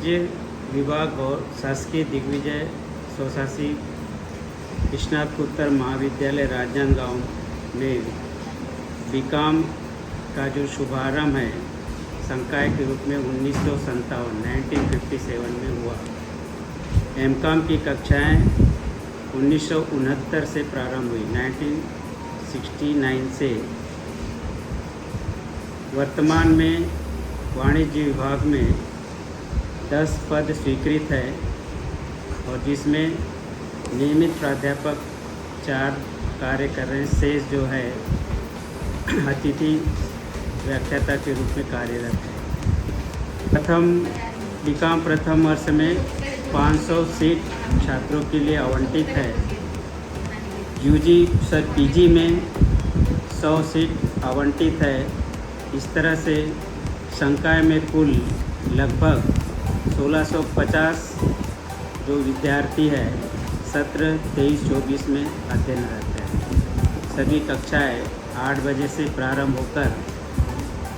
वाणिज्य विभाग और शासकीय दिग्विजय स्वशासी स्नातकोत्तर महाविद्यालय राजनांदगांव में बीकॉम का जो शुभारंभ है संकाय के रूप में 1957 में हुआ। एमकॉम की कक्षाएं 1969 से प्रारंभ हुई 1969 से। वर्तमान में वाणिज्य विभाग में 10 पद स्वीकृत है और जिसमें नियमित प्राध्यापक 4 कार्य कर रहे हैं, शेष जो है अतिथि व्याख्याता के रूप में कार्यरत है। बीकॉम प्रथम वर्ष में 500 सीट छात्रों के लिए आवंटित है। पीजी में 100 सीट आवंटित है। इस तरह से संकाय में कुल लगभग 1650 जो विद्यार्थी है सत्र 23-24 में अध्ययनरत है। सभी कक्षाएं 8 बजे से प्रारंभ होकर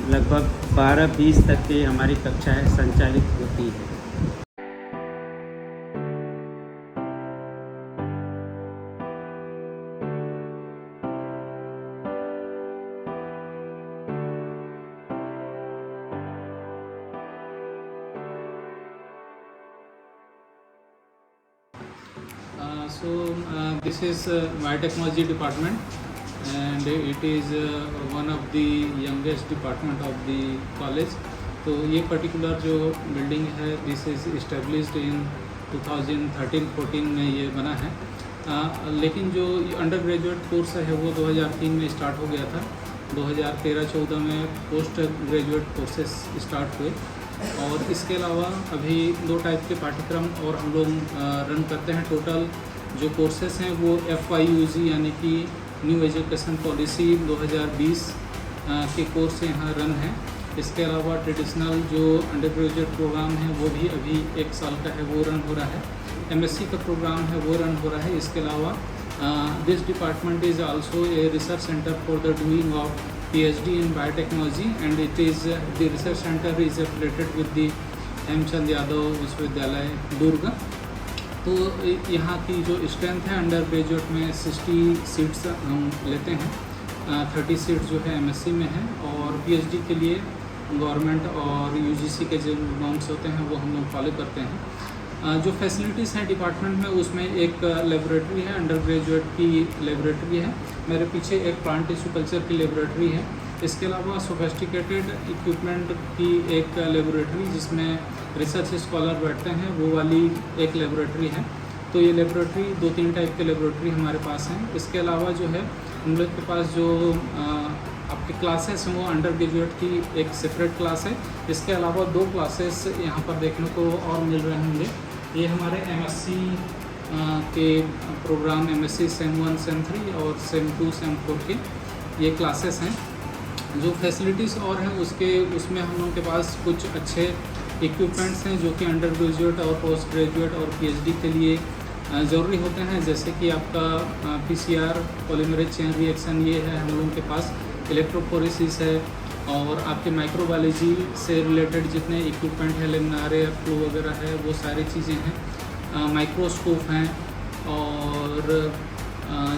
लगभग 12-20 तक की हमारी कक्षाएं संचालित होती हैं। This is biotechnology department, and it is one of the youngest department of the college. तो ये particular जो building है this is established in 2013-14 में ये बना है। लेकिन जो अंडर ग्रेजुएट कोर्स है वो 2003 में स्टार्ट हो गया था। 2013-14 में पोस्ट ग्रेजुएट कोर्सेस स्टार्ट हुए और इसके अलावा अभी 2 टाइप के पाठ्यक्रम और हम लोग रन करते हैं। टोटल जो कोर्सेस हैं वो FYUG यानी कि न्यू एजुकेशन पॉलिसी 2020 के कोर्स यहाँ रन है। इसके अलावा ट्रेडिशनल जो अंडर ग्रेजुएट प्रोग्राम है वो भी अभी 1 साल का है वो रन हो रहा है। MSc का प्रोग्राम है वो रन हो रहा है। इसके अलावा this department is also a research centre for the doing of PhD in biotechnology, and it is the research center is affiliated with the Hemchand Yadav विश्वविद्यालय दुर्ग। तो यहाँ की जो स्ट्रेंथ है अंडर ग्रेजुएट में 60 सीट्स हम लेते हैं। 30 सीट्स जो है MSc में है और PhD के लिए गवर्नमेंट और UGC के जो नॉर्म्स होते हैं वो हम लोग फॉलो करते हैं। जो फैसिलिटीज़ हैं डिपार्टमेंट में उसमें एक लेबोरेटरी है, अंडर ग्रेजुएट की लेबोरेटरी है। मेरे पीछे एक प्लांट टिश्यू कल्चर की लेबोरेटरी है। इसके अलावा सोफिस्टिकेटेड इक्विपमेंट की एक लेबोरेटरी जिसमें रिसर्च स्कॉलर बैठते हैं वो वाली एक लेबोरेटरी है। तो ये लेबोरेटरी 2-3 टाइप के लेबोरेटरी हमारे पास हैं। इसके अलावा जो है हम लोग के पास जो आपके क्लासेस हैं वो अंडर ग्रेजुएट की एक सेपरेट क्लास है। इसके अलावा 2 क्लासेस यहाँ पर देखने को और मिल रहे होंगे। ये हमारे MSc के प्रोग्राम MSc सेम 1 सेम 3 और सेम 2 सेम 4 के ये क्लासेस हैं। जो फैसिलिटीज़ और हैं उसमें हम लोगों के पास कुछ अच्छे इक्विपमेंट्स हैं जो कि अंडर ग्रेजुएट और पोस्ट ग्रेजुएट और PhD के लिए ज़रूरी होते हैं। जैसे कि आपका PCR पॉलीमरेज चेन रिएक्शन ये है हम लोगों के पास, इलेक्ट्रोफोरेसिस है और आपके माइक्रोबायोलॉजी से रिलेटेड जितने इक्विपमेंट हैं लेमिनार एयर फ्लो वगैरह है वो सारी चीज़ें हैं। माइक्रोस्कोप हैं और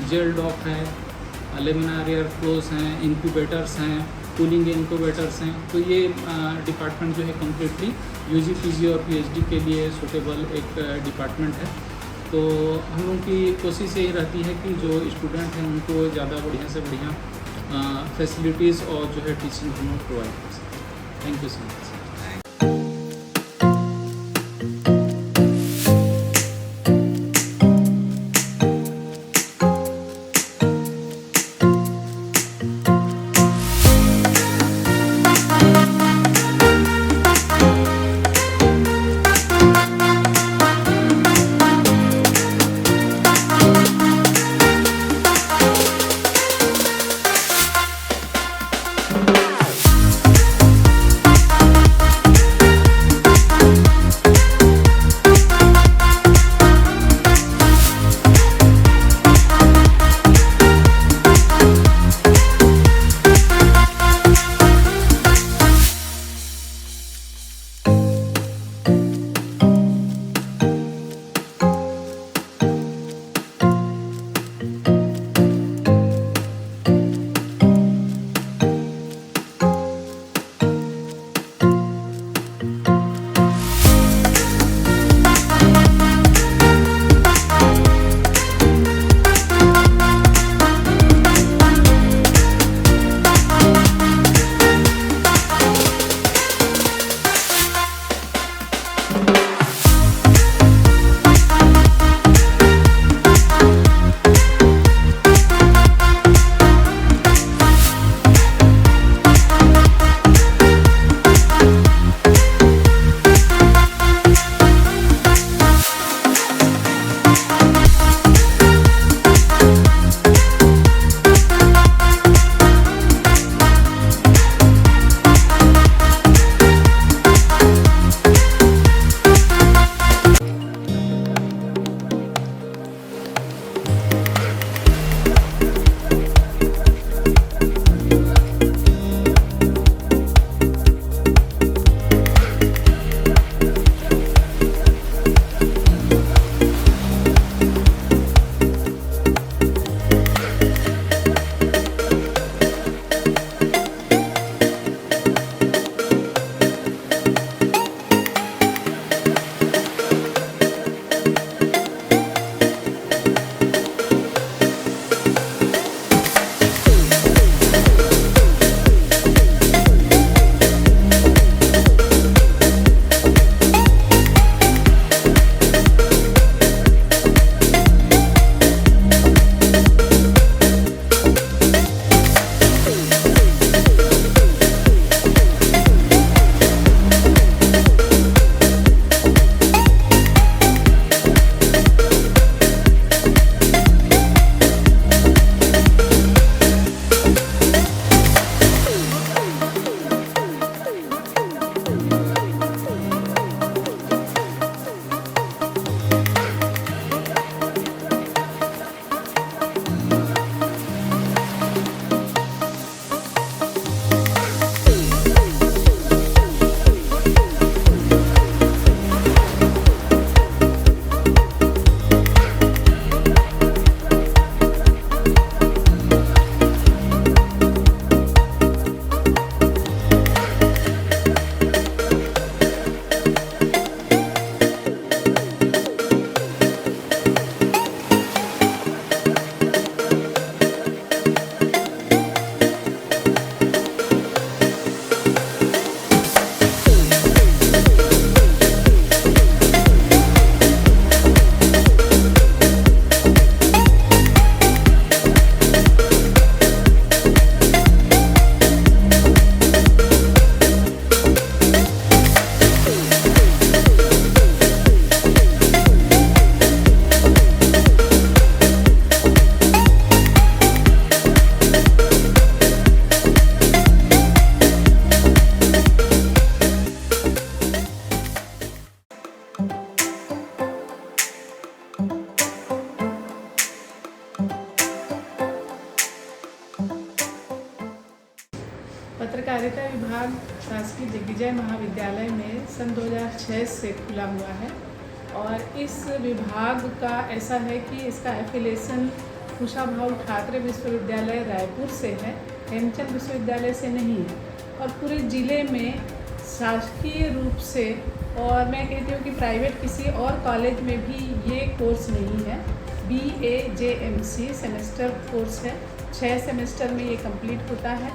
जेल डॉक है, लेमिनार एयर फ्लोज हैं, इंक्यूबेटर्स हैं, कूलिंग इंक्यूबेटर्स हैं। तो ये डिपार्टमेंट जो है कम्प्लीटली UG PG और PhD के लिए सूटेबल एक डिपार्टमेंट है। तो हम लोगों की कोशिश यही रहती है कि जो स्टूडेंट हैं उनको ज़्यादा बढ़िया से बढ़िया फैसिलिटीज़ और जो है टीचिंग हम लोग प्रोवाइड कर सकते हैं। Thank you so much. पत्रकारिता विभाग शासकीय दिग्विजय महाविद्यालय में सन 2006 से खुला हुआ है और इस विभाग का ऐसा है कि इसका एफिलिएशन कुशाभाऊ ठाकरे विश्वविद्यालय रायपुर से है, हेमचंद विश्वविद्यालय से नहीं है। और पूरे ज़िले में शासकीय रूप से, और मैं कहती हूँ कि प्राइवेट किसी और कॉलेज में भी ये कोर्स नहीं है। BAJMC सेमेस्टर कोर्स है, 6 सेमेस्टर में ये कंप्लीट होता है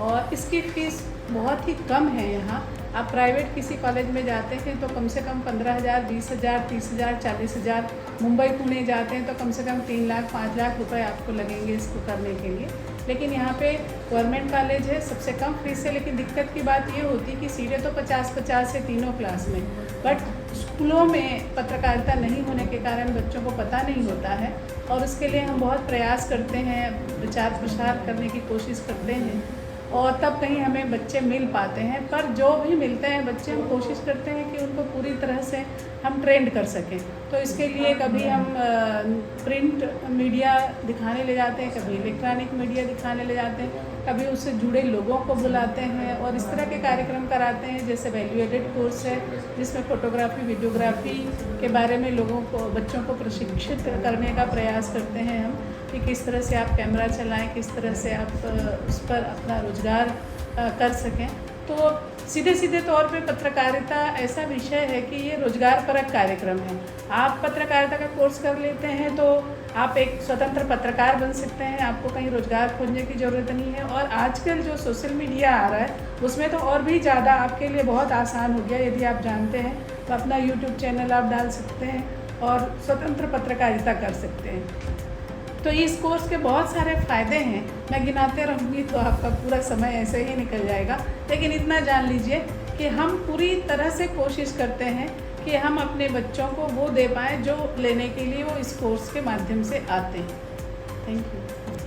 और इसकी फ़ीस बहुत ही कम है। यहाँ आप प्राइवेट किसी कॉलेज में जाते हैं तो कम से कम 15,000, 20,000, 30,000, 40,000, मुंबई पुणे जाते हैं तो कम से कम 3 लाख 5 लाख रुपए आपको लगेंगे इसको करने के लिए। लेकिन यहाँ पे गवर्नमेंट कॉलेज है, सबसे कम फीस है। लेकिन दिक्कत की बात ये होती है कि सीटें तो 50-50 है तीनों क्लास में, बट स्कूलों में पत्रकारिता नहीं होने के कारण बच्चों को पता नहीं होता है और उसके लिए हम बहुत प्रयास करते हैं, प्रचार प्रसार करने की कोशिश करते हैं और तब कहीं हमें बच्चे मिल पाते हैं। पर जो भी मिलते हैं बच्चे, हम कोशिश करते हैं कि उनको पूरी तरह से हम ट्रेंड कर सकें। तो इसके लिए कभी हम प्रिंट मीडिया दिखाने ले जाते हैं, कभी इलेक्ट्रॉनिक मीडिया दिखाने ले जाते हैं, कभी उससे जुड़े लोगों को बुलाते हैं और इस तरह के कार्यक्रम कराते हैं। जैसे वैल्यू एडेड कोर्स है जिसमें फ़ोटोग्राफी वीडियोग्राफी के बारे में लोगों को, बच्चों को प्रशिक्षित करने का प्रयास करते हैं हम कि किस तरह से आप कैमरा चलाएं, किस तरह से आप उस पर अपना रोज़गार कर सकें। तो सीधे सीधे तौर पे पत्रकारिता ऐसा विषय है कि ये रोजगारपरक कार्यक्रम है। आप पत्रकारिता का कोर्स कर लेते हैं तो आप एक स्वतंत्र पत्रकार बन सकते हैं, आपको कहीं रोजगार खोजने की ज़रूरत नहीं है। और आजकल जो सोशल मीडिया आ रहा है उसमें तो और भी ज़्यादा आपके लिए बहुत आसान हो गया। यदि आप जानते हैं तो अपना यूट्यूब चैनल आप डाल सकते हैं और स्वतंत्र पत्रकारिता कर सकते हैं। तो इस कोर्स के बहुत सारे फ़ायदे हैं, मैं गिनाते रहूँगी तो आपका पूरा समय ऐसे ही निकल जाएगा। लेकिन इतना जान लीजिए कि हम पूरी तरह से कोशिश करते हैं कि हम अपने बच्चों को वो दे पाएँ जो लेने के लिए वो इस कोर्स के माध्यम से आते हैं। Thank you.